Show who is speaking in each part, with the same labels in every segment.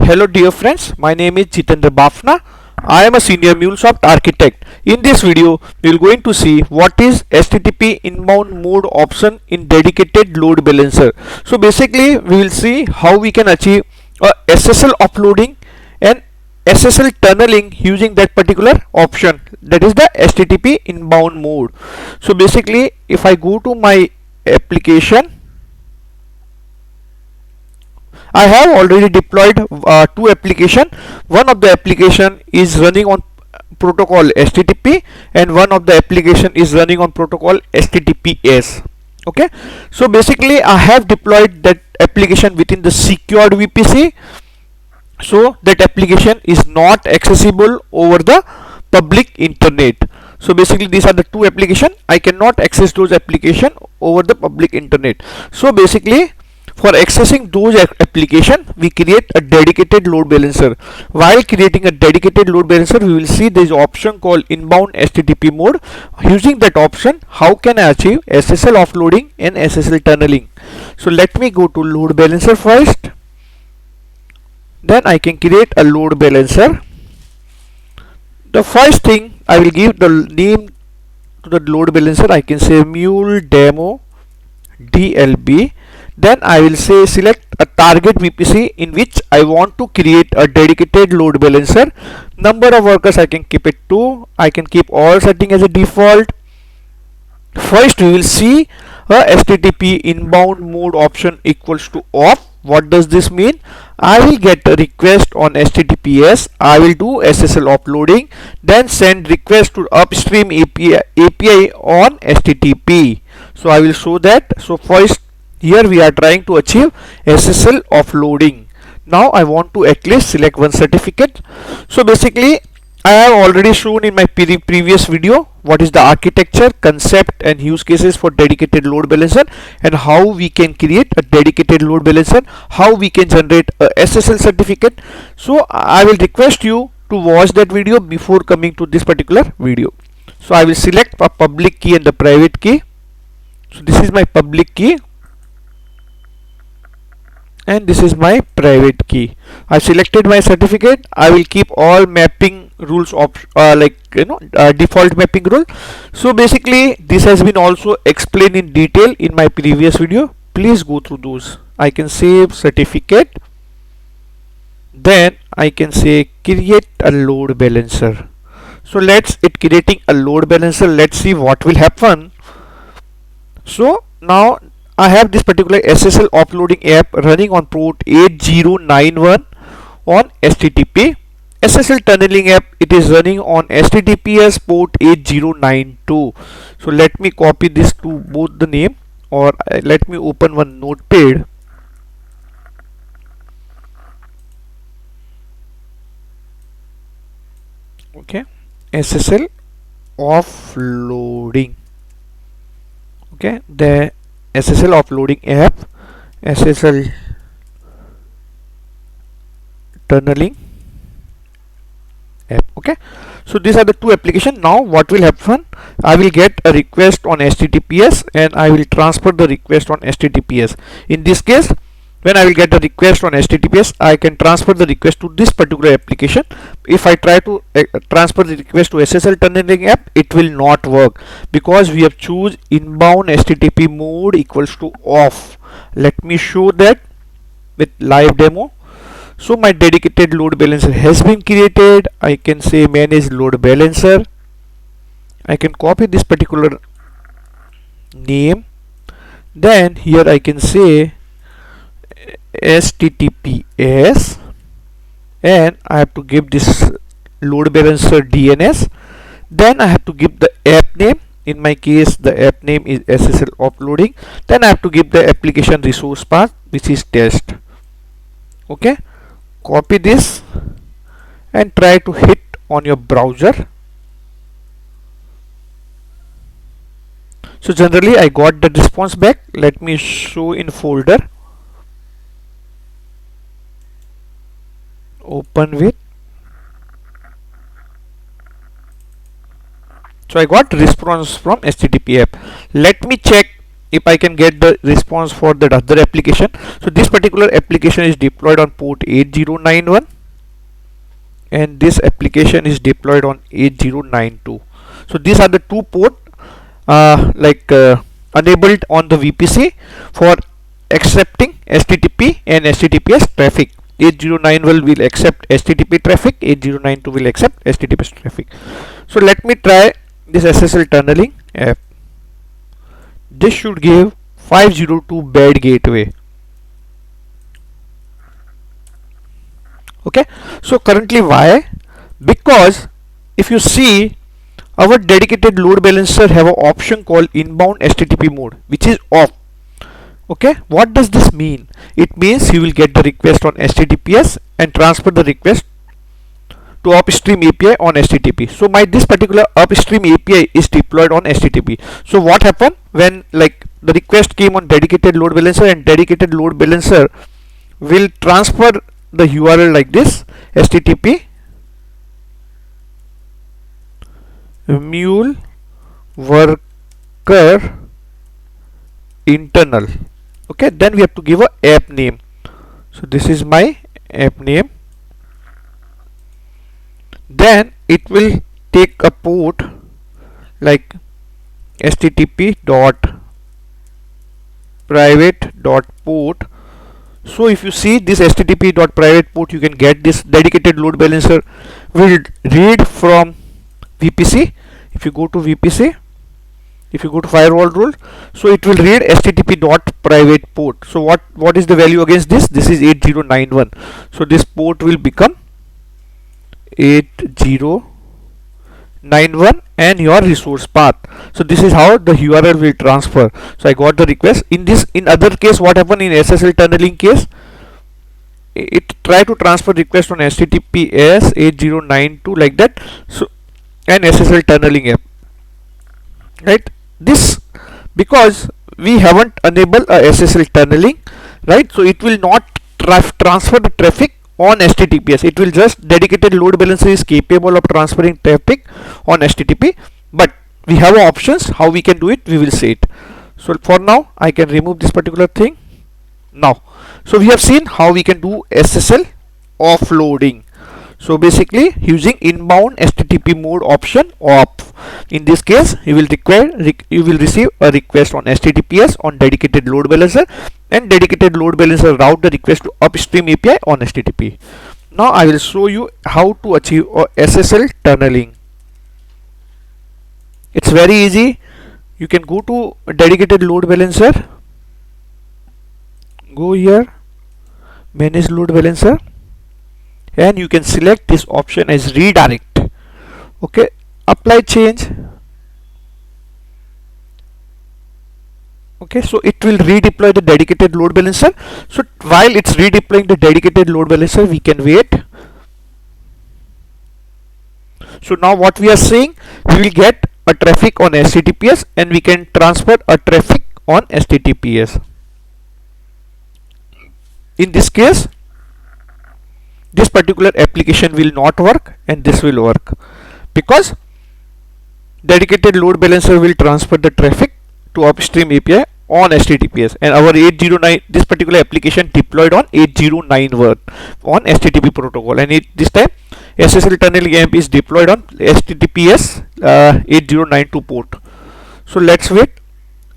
Speaker 1: Hello dear friends, my name is Jitendra Bafna. I am a senior MuleSoft architect. In this video, we are going to see what is HTTP inbound mode option in dedicated load balancer. So basically, we will see how we can achieve a SSL offloading and SSL tunneling using that particular option, that is the HTTP inbound mode. So basically, if I go to my application, I have already deployed two applications. One of the application is running on protocol HTTP and one of the application is running on protocol HTTPS. Okay, so basically I have deployed that application within the secured VPC, so that application is not accessible over the public internet. So basically these are the two applications. I cannot access those application over the public internet. So basically, for accessing those application, we create a dedicated load balancer. While creating a dedicated load balancer, we will see there is option called inbound HTTP mode. Using that option, how can I achieve SSL offloading and SSL tunneling? So let me go to load balancer first. Then I can create a load balancer. The first thing, I will give the name to the load balancer. I can say mule demo DLB. Then I will say select a target VPC in which I want to create a dedicated load balancer. Number of workers I can keep it 2. I can keep all setting as a default. First we will see a HTTP inbound mode option equals to off. What does this mean? I will get a request on HTTPS. I will do SSL offloading, then send request to upstream API on HTTP. So I will show that. So first, here we are trying to achieve SSL offloading. Now I want to at least select one certificate. So basically, I have already shown in my previous video what is the architecture, concept and use cases for dedicated load balancer, and how we can create a dedicated load balancer, how we can generate a SSL certificate. So I will request you to watch that video before coming to this particular video. So I will select a public key and the private key. So this is my public key and this is my private key. I selected my certificate. I will keep all mapping rules of default mapping rule. So basically this has been also explained in detail in my previous video. Please go through those. I can save certificate. Then I can say create a load balancer. So let's creating a load balancer. Let's see what will happen. So now I have this particular SSL offloading app running on port 8091 on HTTP. SSL tunneling app, it is running on HTTPS port 8092. So let me copy this to both the name, or let me open one notepad. Okay, SSL offloading. Okay, the SSL offloading app, SSL tunneling app. Okay, so these are the two applications. Now what will happen? I will get a request on HTTPS and I will transfer the request on HTTPS. In this case, when I will get a request on HTTPS, I can transfer the request to this particular application. If I try to transfer the request to SSL tunneling app, it will not work because we have choose inbound HTTP mode equals to off. Let me show that with live demo. So my dedicated load balancer has been created. I can say manage load balancer. I can copy this particular name. Then here I can say HTTPS and I have to give this load balancer DNS. Then I have to give the app name. In my case, the app name is SSL offloading. Then I have to give the application resource path, which is test. Okay, copy this and try to hit on your browser. So generally I got the response back. Let me show in folder. Open with. So I got response from HTTP app. Let me check if I can get the response for that other application. So this particular application is deployed on port 8091 and this application is deployed on 8092. So these are the two port enabled on the VPC for accepting HTTP and HTTPS traffic. 8091 will accept HTTP traffic, 8092 will accept HTTPS traffic. So let me try this SSL tunneling app. This should give 502 bad gateway. Okay, so currently why? Because if you see, our dedicated load balancer have an option called inbound HTTP mode, which is off. Okay, what does this mean? It means you will get the request on HTTPS and transfer the request to upstream API on HTTP. So this particular upstream API is deployed on HTTP. So what happened when like the request came on dedicated load balancer, and dedicated load balancer will transfer the URL like this: HTTP mule worker internal. Okay, then we have to give a app name. So this is my app name. Then it will take a port like http dot private dot port. So if you see this http dot private port, you can get this dedicated load balancer will read from VPC. If you go to VPC, if you go to firewall rule, so it will read http dot private port. So what is the value against this? This is 8091. So this port will become 8091 and your resource path. So this is how the URL will transfer. So I got the request. In other case, what happened in SSL tunneling case, it try to transfer request on HTTPS 8092 like that. So and SSL tunneling app, right? This because we haven't enabled a SSL tunneling, right? So it will not transfer the traffic on HTTPS. It will just dedicated load balancer is capable of transferring traffic on HTTP, but we have options how we can do it. We will see it. So for now I can remove this particular thing now. So we have seen how we can do SSL offloading. So basically using inbound HTTP mode option off. In this case you will receive a request on HTTPS on dedicated load balancer, and dedicated load balancer route the request to upstream API on HTTP. Now I will show you how to achieve SSL tunneling. It's very easy. You can go to dedicated load balancer, go here, manage load balancer, and you can select this option as redirect. Okay, apply change. Okay, so it will redeploy the dedicated load balancer. So while it's redeploying the dedicated load balancer, we can wait. So now what we are saying, we will get a traffic on HTTPS and we can transfer a traffic on HTTPS. In this case, this particular application will not work and this will work, because dedicated load balancer will transfer the traffic to upstream API on HTTPS, and our 809, this particular application deployed on 8091 on HTTP protocol, and this time SSL tunneling app is deployed on HTTPS 8092 port. So let's wait.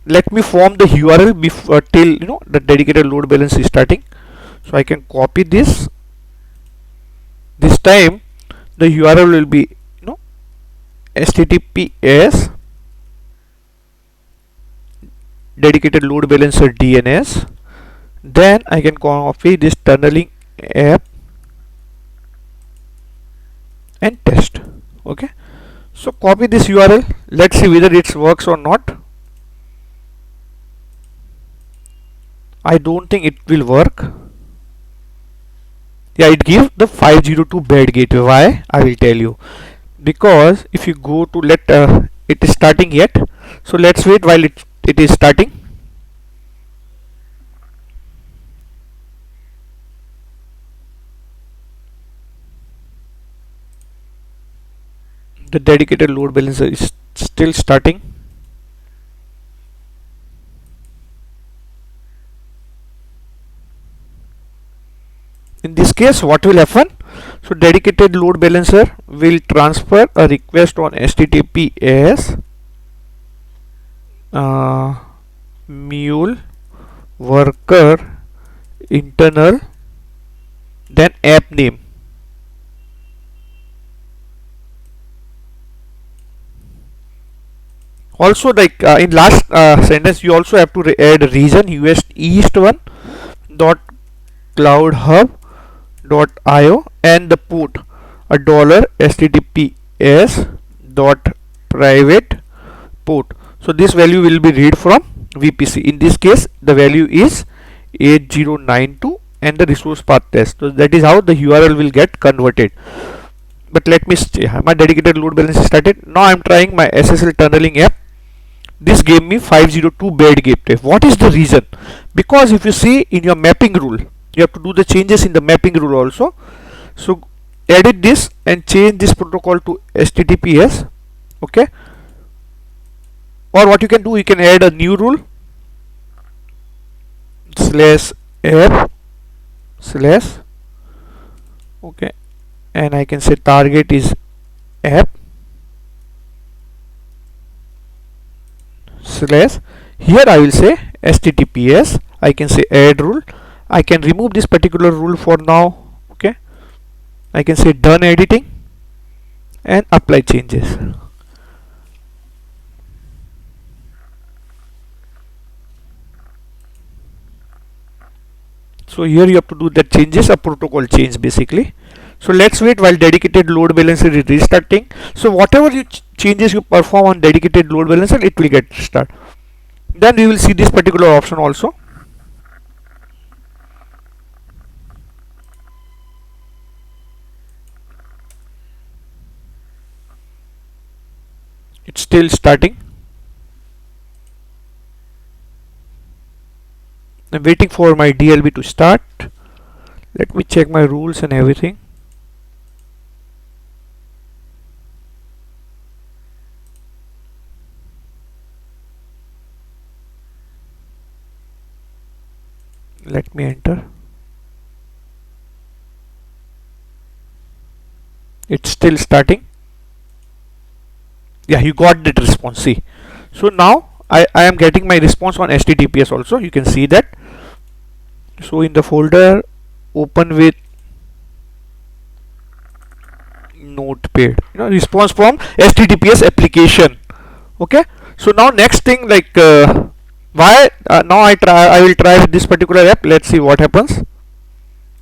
Speaker 1: Let me form the URL before till the dedicated load balance is starting. So I can copy this. This time the URL will be HTTPS dedicated load balancer DNS. Then I can copy this tunneling app and test. Okay, so copy this URL. Let's see whether it works or not. I don't think it will work. Yeah, it gives the 502 bad gateway. Why? I will tell you. Because if you go to it is starting yet. So let's wait while it is starting. The dedicated load balancer is still starting. In this case, what will happen? So dedicated load balancer will transfer a request on HTTP as mule worker internal, then app name. Also, like in last sentence, you also have to add region US East 1 dot cloud hub dot io and the port a dollar https dot private port. So this value will be read from VPC. In this case, the value is 8092 and the resource path test. So that is how the URL will get converted. But let me see, my dedicated load balance started. Now I am trying my SSL tunneling app. This gave me 502 bad gateway. What is the reason? Because if you see in your mapping rule, you have to do the changes in the mapping rule also. So edit this and change this protocol to HTTPS. Okay. Or what you can do, you can add a new rule /app/ okay, and I can say target is app / here I will say HTTPS. I can say add rule. I can remove this particular rule for now. Okay, I can say done editing and apply changes. So here you have to do the changes, a protocol change basically. So let's wait while dedicated load balancer is restarting. So whatever you changes you perform on dedicated load balancer, it will get start. Then we will see this particular option also. It's still starting. I'm waiting for my DLB to start. Let me check my rules and everything. Let me enter. It's still starting. Yeah, you got that response. See, so now I am getting my response on HTTPS also. You can see that. So in the folder, open with notepad, response from HTTPS application. Okay, so now next thing, like why now I will try with this particular app. Let's see what happens.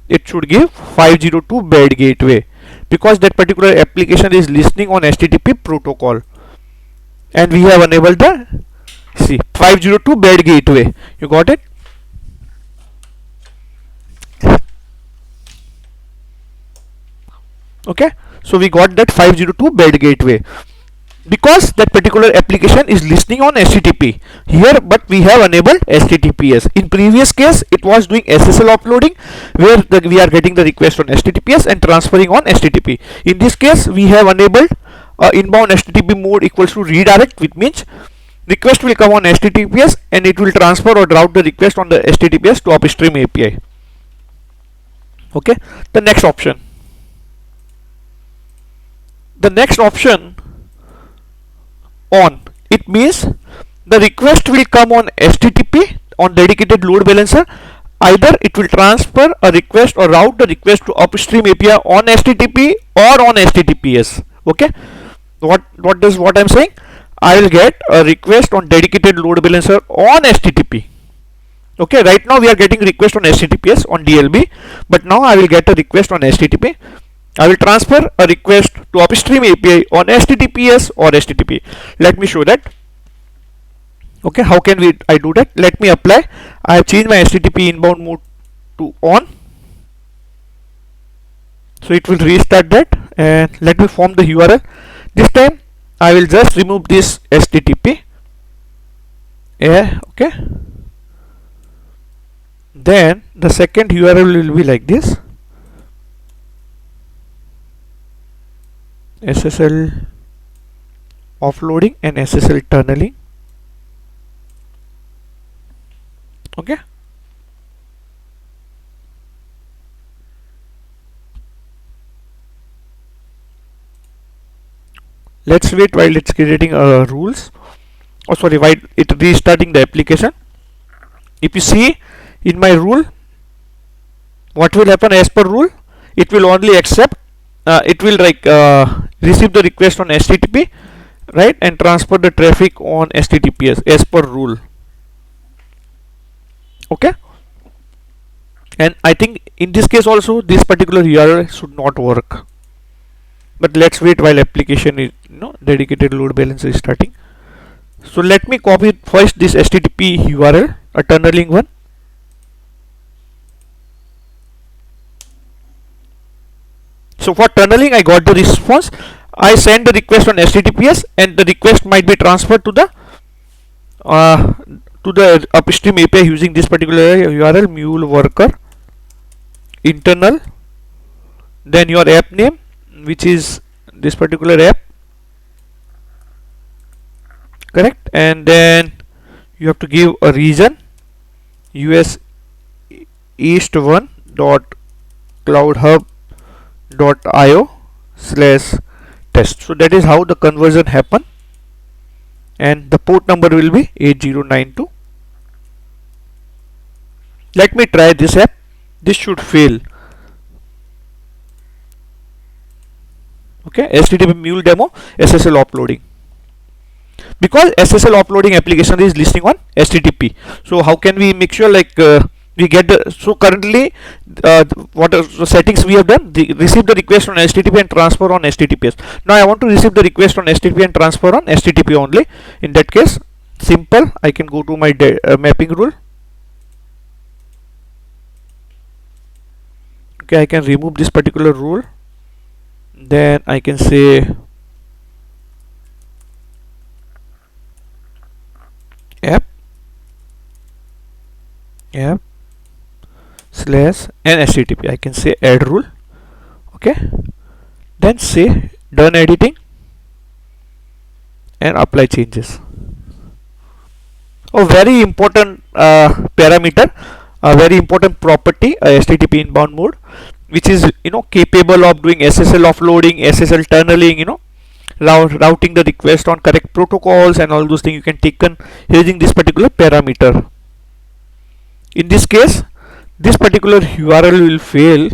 Speaker 1: It should give 502 bad gateway because that particular application is listening on HTTP protocol, and we have enabled the 502 bad gateway. You got it? Okay, so we got that 502 bad gateway because that particular application is listening on HTTP here, but we have enabled HTTPS. In previous case, it was doing SSL uploading where we are getting the request on HTTPS and transferring on HTTP. In this case, we have enabled inbound HTTP mode equals to redirect, which means request will come on HTTPS and it will transfer or route the request on the HTTPS to upstream API. Okay, the next option. The next option on, it means the request will come on HTTP on dedicated load balancer. Either it will transfer a request or route the request to upstream API on HTTP or on HTTPS. Okay, what I'm saying? I will get a request on dedicated load balancer on HTTP. Okay, right now we are getting request on HTTPS on DLB, but now I will get a request on HTTP. I will transfer a request to upstream API on HTTPS or HTTP. Let me show that. Okay, how can I do that? Let me apply. I have changed my HTTP inbound mode to on. So it will restart that, and let me form the URL. This time I will just remove this HTTP. Yeah, okay. Then the second URL will be like this. SSL offloading and SSL tunneling. Okay. Let's wait while it's creating rules. Oh, sorry, while it restarting the application. If you see in my rule, what will happen as per rule? It will only accept. It will receive the request on HTTP, right, and transfer the traffic on HTTPS as per rule. Okay. And I think in this case also this particular URL should not work. But let's wait while application is dedicated load balancer is starting. So let me copy first this HTTP URL, a tunneling one. So for tunneling, I got the response. I send the request on HTTPS, and the request might be transferred to the upstream API using this particular URL, mule worker internal, then your app name, which is this particular app, correct, and then you have to give a region, US East 1 dot cloudhub.io/test. So that is how the conversion happen, and the port number will be 8092. Let me try this app. This should fail. Okay, HTTP mule demo SSL uploading, because SSL uploading application is listing on HTTP. So how can we make sure we get the, so currently what are the settings we have done? Receive the request on HTTP and transfer on HTTPS. Now I want to receive the request on HTTP and transfer on HTTP only. In that case, simple, I can go to my mapping rule. Okay, I can remove this particular rule. Then I can say app slash and HTTP. I can say add rule. Okay, then say done editing and apply changes. A very important parameter, a very important property, HTTP inbound mode, which is capable of doing SSL offloading, SSL tunneling, routing the request on correct protocols, and all those things you can take on using this particular parameter. In this case, this particular URL will fail.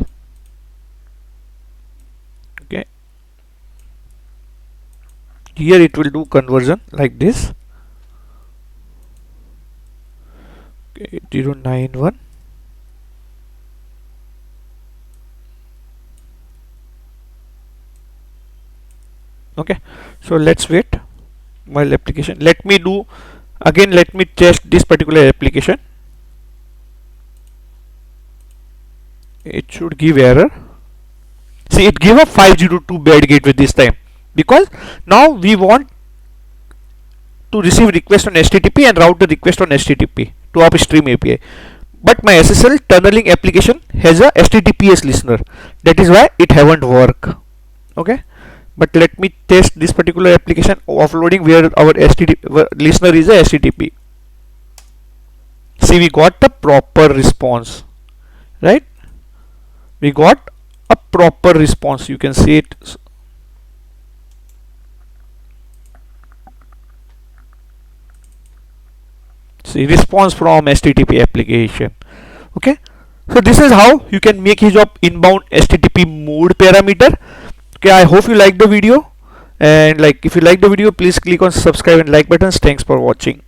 Speaker 1: Okay, here it will do conversion like this. Okay, 091. Okay, so let's wait while application. Let me test this particular application. It should give error. See, it gave a 502 bad gateway this time, because now we want to receive request on HTTP and route the request on HTTP to upstream API. But my SSL tunneling application has a HTTPS listener. That is why it haven't work. Okay, but let me test this particular application offloading where our HTTP listener is a HTTP. See, we got the proper response, right? We got a proper response. You can see it. See, response from HTTP application. Okay, so this is how you can make use of inbound HTTP mode parameter. Okay, I hope you like the video, and if you like the video, please click on subscribe and like buttons. Thanks for watching.